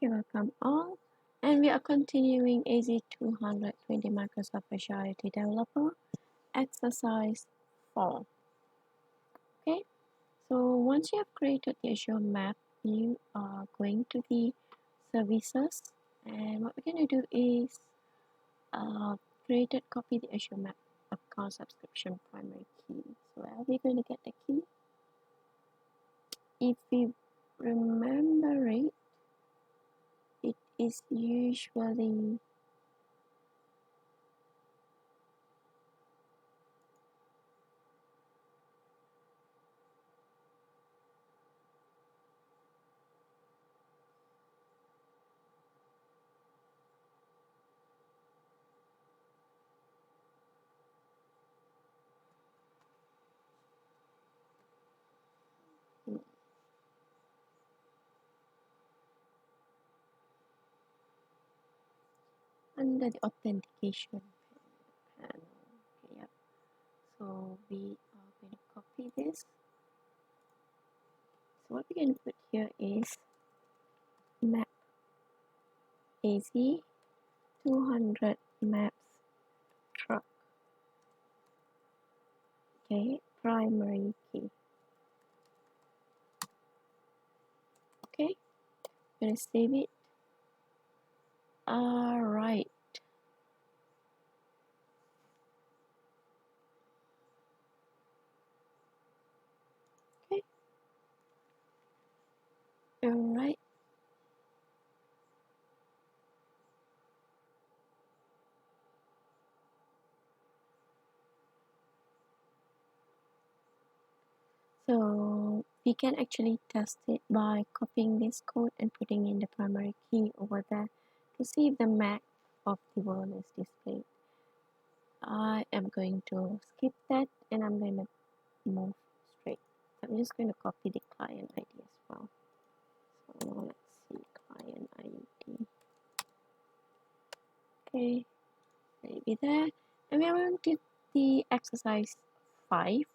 Okay, welcome all. And we are continuing AZ220 Microsoft Azure IoT Developer, Exercise 4. Okay, so once you have created the Azure Map, you are going to the Services, and what we're going to do is copy the Azure Map account subscription primary key. So where are we going to get the key? If we remember it, it is usually under the authentication panel. Okay, yep. So we are going to copy this. So what we're going to put here is map AZ 200 maps truck. Okay, primary key. Okay, I'm going to save it. Alright. Okay. Alright. So we can actually test it by copying this code and putting in the primary key over there to see if the map of the world is displayed. I am going to skip that and I'm going to move straight. I'm just going to copy the client ID as well. So let's see, client ID. Okay, maybe there. And we are on to the exercise 5,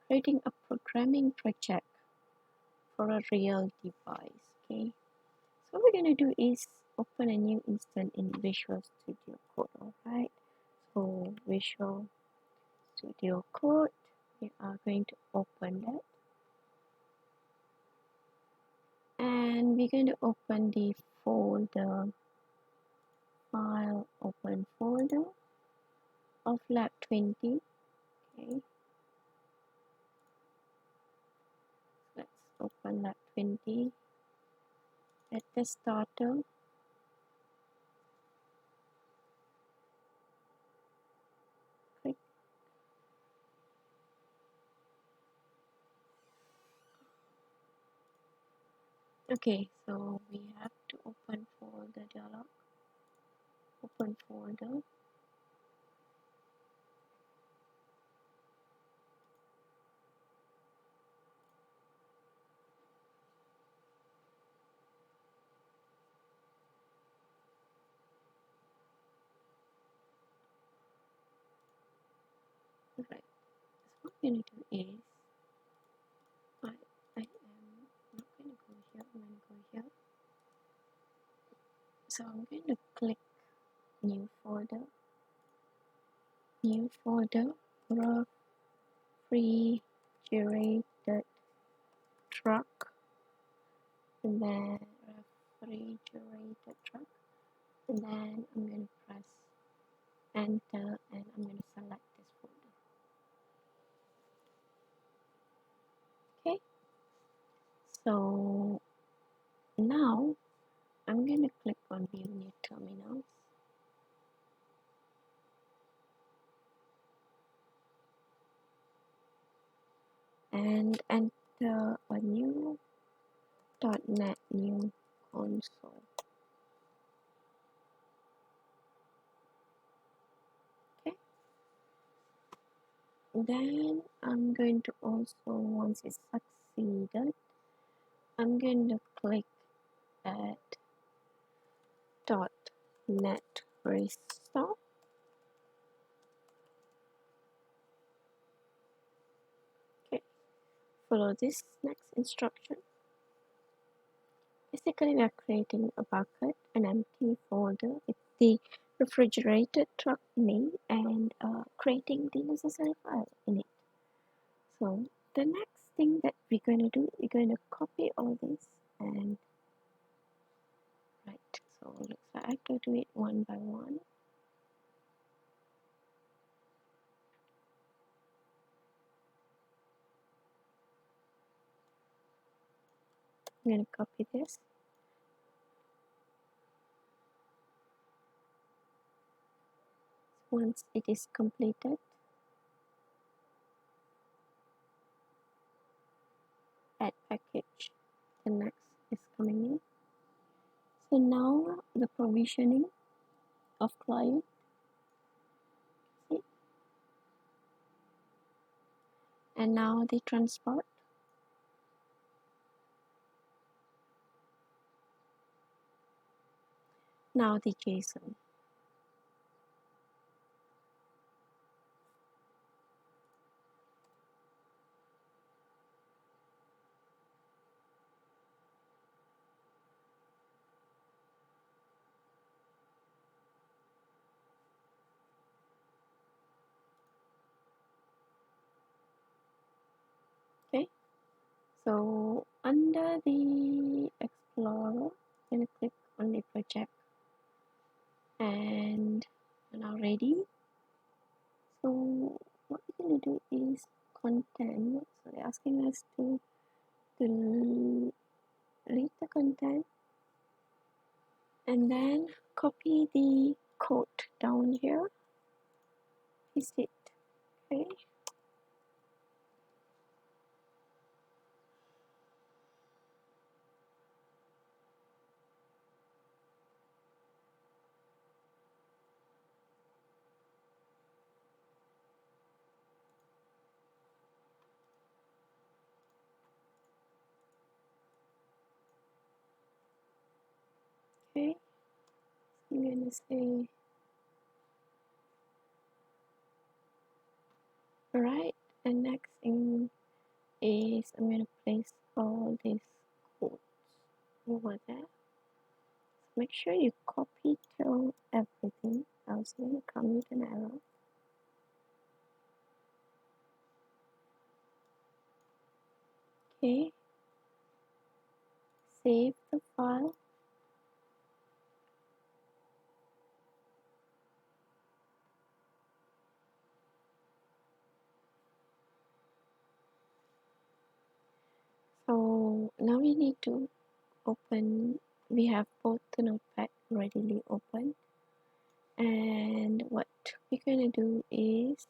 creating a programming project for a real device. Okay, so what we're going to do is open a new instance in Visual Studio Code. Alright, so Visual Studio Code, we are going to open that. And we're going to open the folder, file open folder of lab 20. Okay, let's open lab 20 at the starter. Click. Okay, so we have to open folder dialog, open folder. Right, so what we're going to do is I am not going to go here, I'm going to go here. So I'm going to click new folder, refrigerated truck, and then refrigerated truck, and then I'm going to press enter and I'm going to select this folder. Okay, so now I'm going to click on view new terminals. And enter a new .NET new console. Okay. Then I'm going to also, once it's succeeded, I'm going to click at .NET restore. Okay. Follow this next instruction. Basically, we are creating a bucket, an empty folder with the refrigerated truck name and creating the necessary file in it. So the next thing that we're going to do, we're going to copy all this and right. So looks like I have to do it one by one. I'm going to copy this. Once it is completed, add package. The next is coming in. So now the provisioning of client. See? And now the transport. Now the JSON. Okay. So under the Explorer, I'm going to click on the project and we're now ready. So what we're going to do is content. So they're asking us to read the content and then copy the code down here, paste it. Okay. Okay. So I'm going to say, alright, and next thing is I'm going to place all these codes over there. Make sure you copy through everything, else you're going to come with an error. Okay, save the file. So now we need to open, we have both the notepad readily open, and what we're going to do is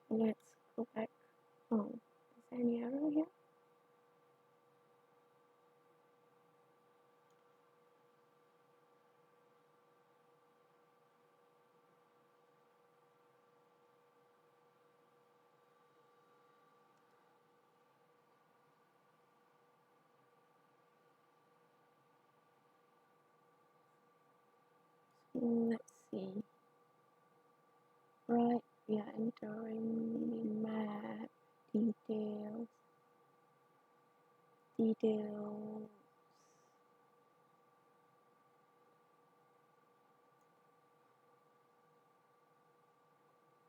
let's go back. Oh, is there any error here? Let's see. Right, we are entering the map details.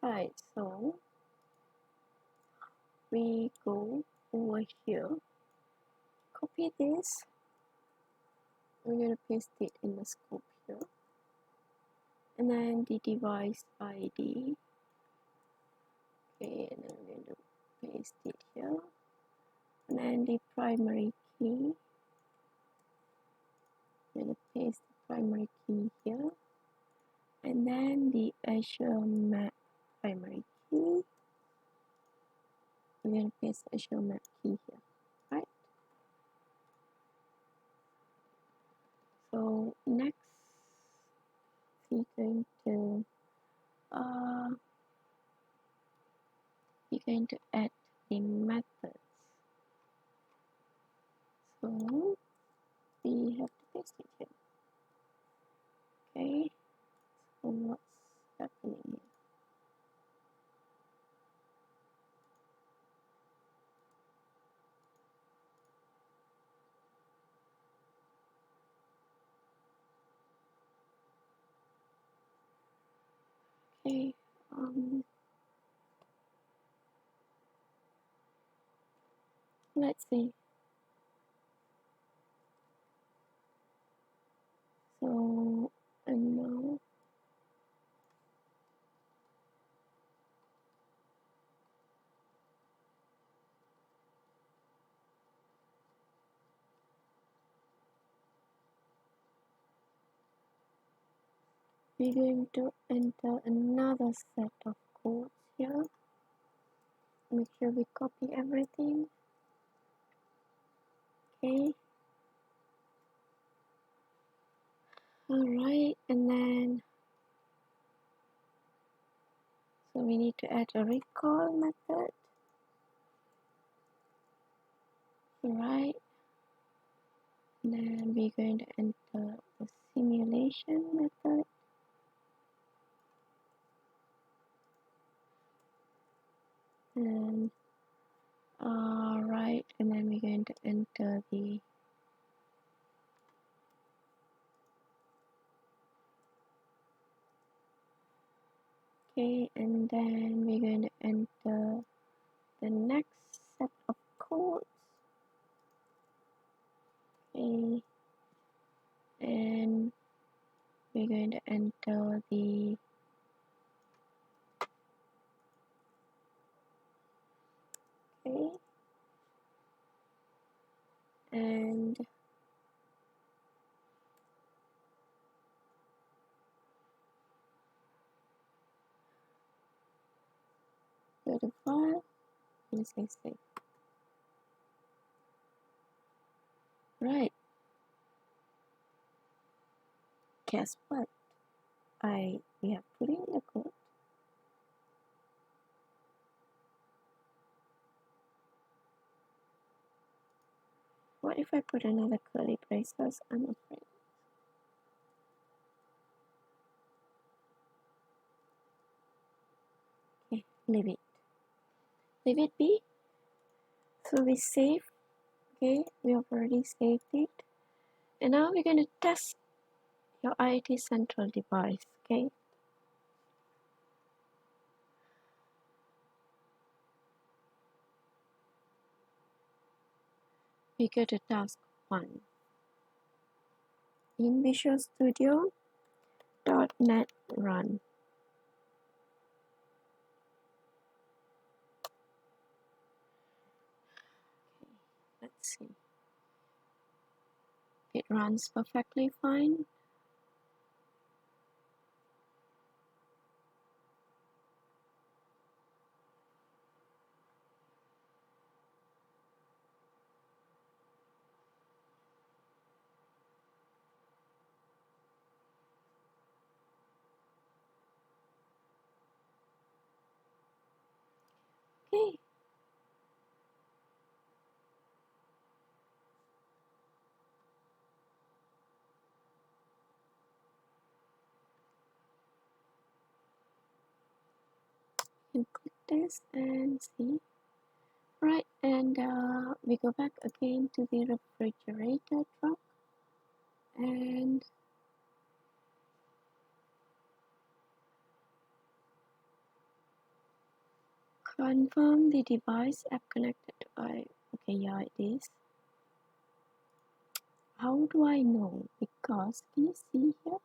Right, so we go over here, copy this, we're going to paste it in the scope here, and then the device ID, okay, and then we're going to paste it here, and then the primary key, we're going to paste the primary key here, and then the Azure Map primary key, we're going to paste the Azure Map key here, right? So next we're uh, going to add the methods. So we have to paste it here. Okay, so what's happening here? Okay, let's see. So, and now we're going to enter another set of codes here. Make sure we copy everything. Okay. Alright, and then so we need to add a recall method. Alright, and then we're going to enter the simulation method. And alright, and then we're going to enter the okay, and then we're going to enter the next set of codes. Okay, and we're going to enter the okay, and go to file and say save. Right, guess what? We have put in the code. What if I put another curly braces? I'm afraid. Okay, leave it. Leave it be. So we save. Okay, we have already saved it. And now we're going to test your IoT Central device. Okay. We go to task 1. In Visual Studio .NET Run. Let's see. It runs perfectly fine. Okay. You click this and see. Right, and we go back again to the refrigerator truck and confirm the device app connected to I. Okay, yeah, it is. How do I know? Because can you see here?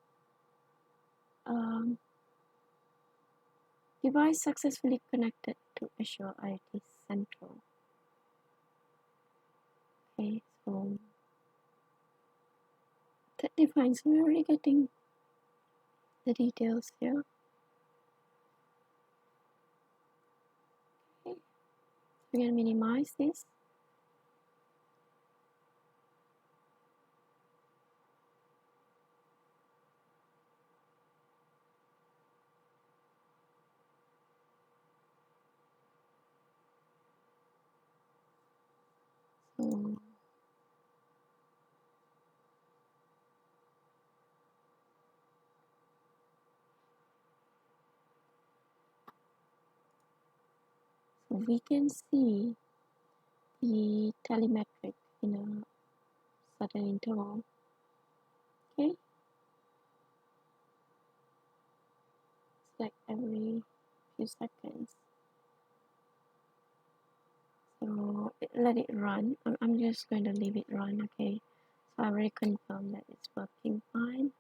Device successfully connected to Azure IoT Central. Okay, so that defines we're already getting the details here. Okay, we're gonna minimize this. So we can see the telemetric in a certain interval. Okay, it's like every few seconds. So let it run. I'm just going to leave it run. Okay, so I already confirmed that it's working fine.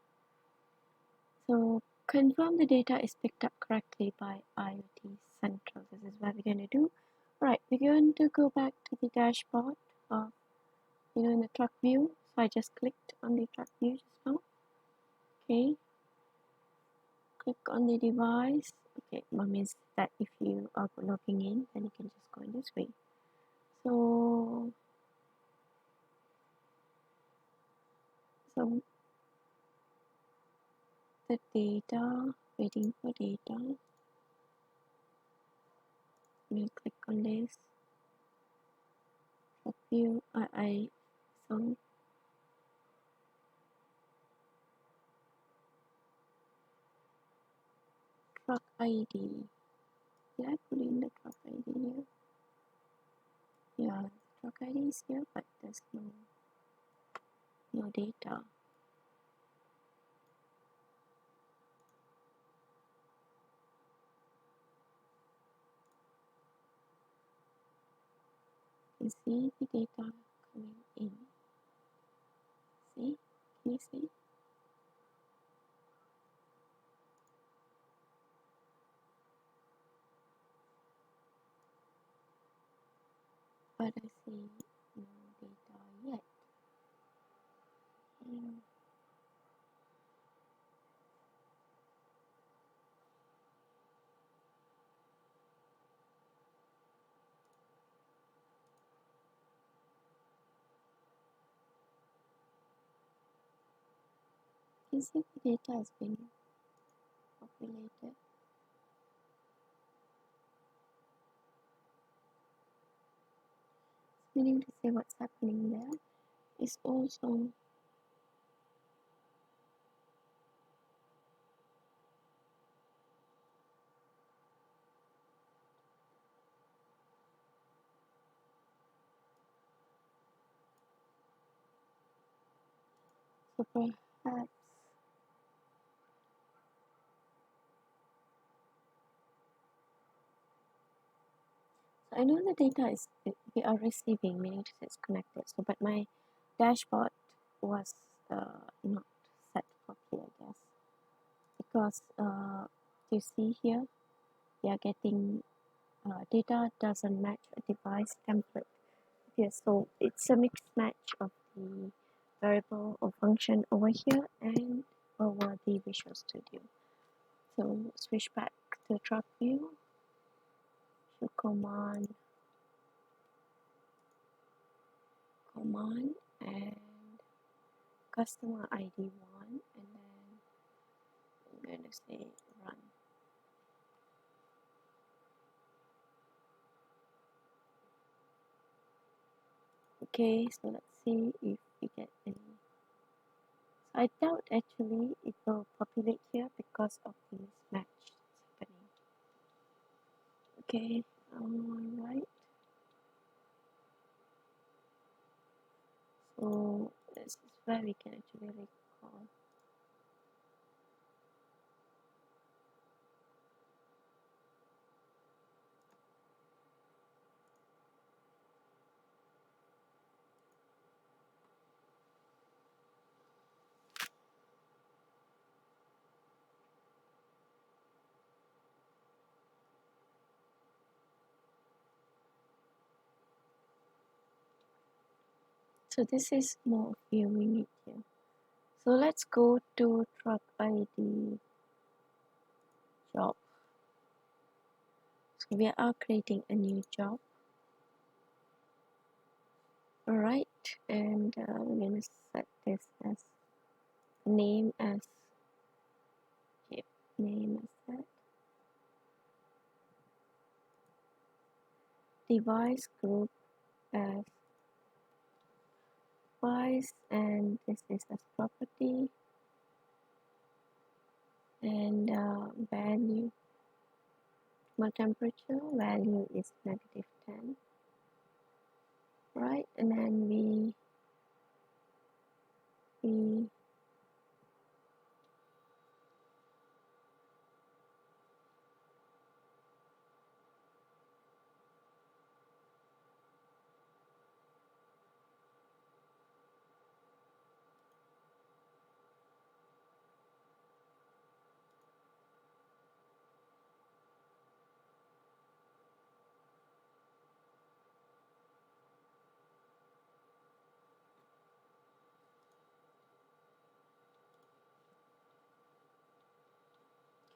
So confirm the data is picked up correctly by IoT Central. This is what we're going to do. Right, we're going to go back to the dashboard of, in the truck view. So I just clicked on the truck view just now. Okay, click on the device. Okay, that means that if you are logging in, then you can just go in this way. So the data, waiting for data. We'll click on this truck view. So truck ID. Did I put in the truck ID here? Yeah, truck ID is here, but there's no data. You can see the data coming in. See? Can you see? But I see no data yet. You can see the data has been populated. Meaning to say what's happening there is also so perhaps I know the data is we are receiving, meaning to say it's connected. So, but my dashboard was not set properly, I guess, because you see here we are getting data doesn't match a device template. Yes, so it's a mixed match of the variable or function over here and over the Visual Studio. So switch back to truck view, so command and customer ID 1, and then I'm going to say run. Okay, so let's see if we get any. So I doubt actually it will populate here because of the mismatch happening. Okay, right. So this is where we can actually recall. So this is more viewing it here. So let's go to truck ID job. So we are creating a new job. Alright, and we're going to set this as name as that. Device group as device, and this is as property, and value optimal temperature value is -10, right? And then we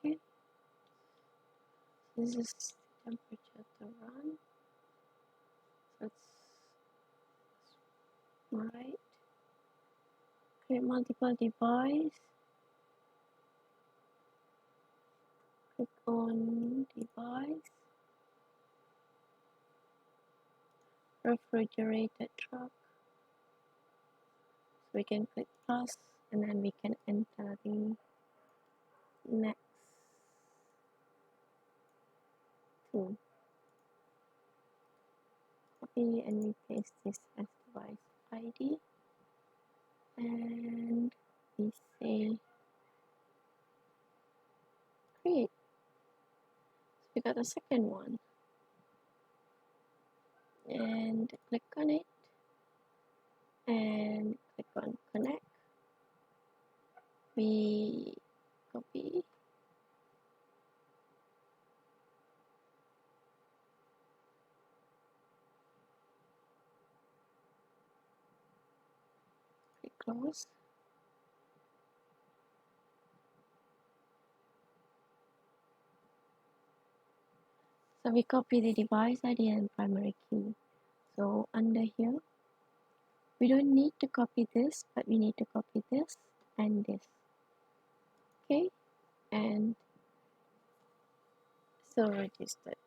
okay, this is temperature to run. That's right. Create multiple device. Click on device. Refrigerated truck. So we can click plus, and then we can enter the next two. Copy and we paste this as device ID, and we say create. So we got a second one, and click on it, and click on connect. We copy, click close. So we copy the device ID and primary key. So under here, we don't need to copy this, but we need to copy this and this. Okay, and still registered.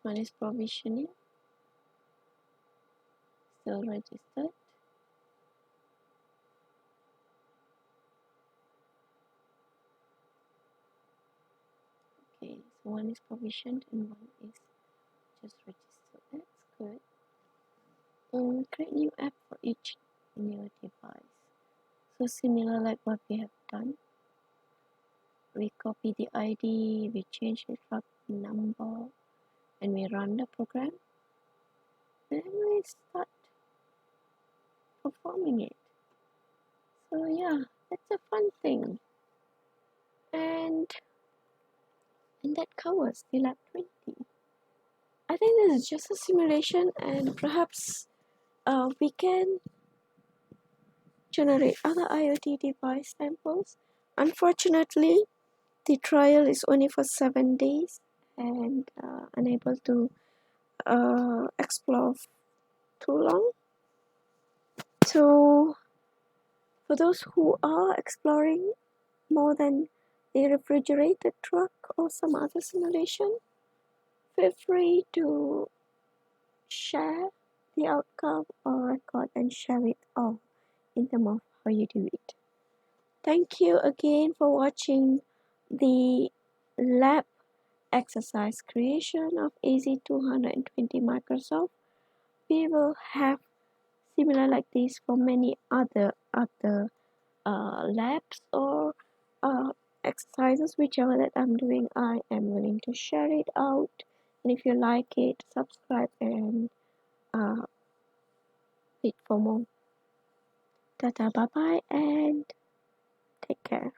One is provisioning, still registered. Okay, so one is provisioned and one is just registered. That's good. Create new app for each new device. So similar like what we have done. We copy the ID, we change the truck number, and we run the program. Then we start performing it. So yeah, that's a fun thing. And that covers the lab 20. I think this is just a simulation, and perhaps we can generate other IoT device samples. Unfortunately, the trial is only for 7 days and unable to explore too long. So for those who are exploring more than the refrigerated truck or some other simulation, feel free to share the outcome or record and share it all in terms of how you do it. Thank you again for watching the lab exercise creation of AZ220 Microsoft. We will have similar like this for many other labs or exercises, whichever that I'm doing. I am willing to share it out, and if you like it, subscribe and wait for more. Tata, bye bye, and take care.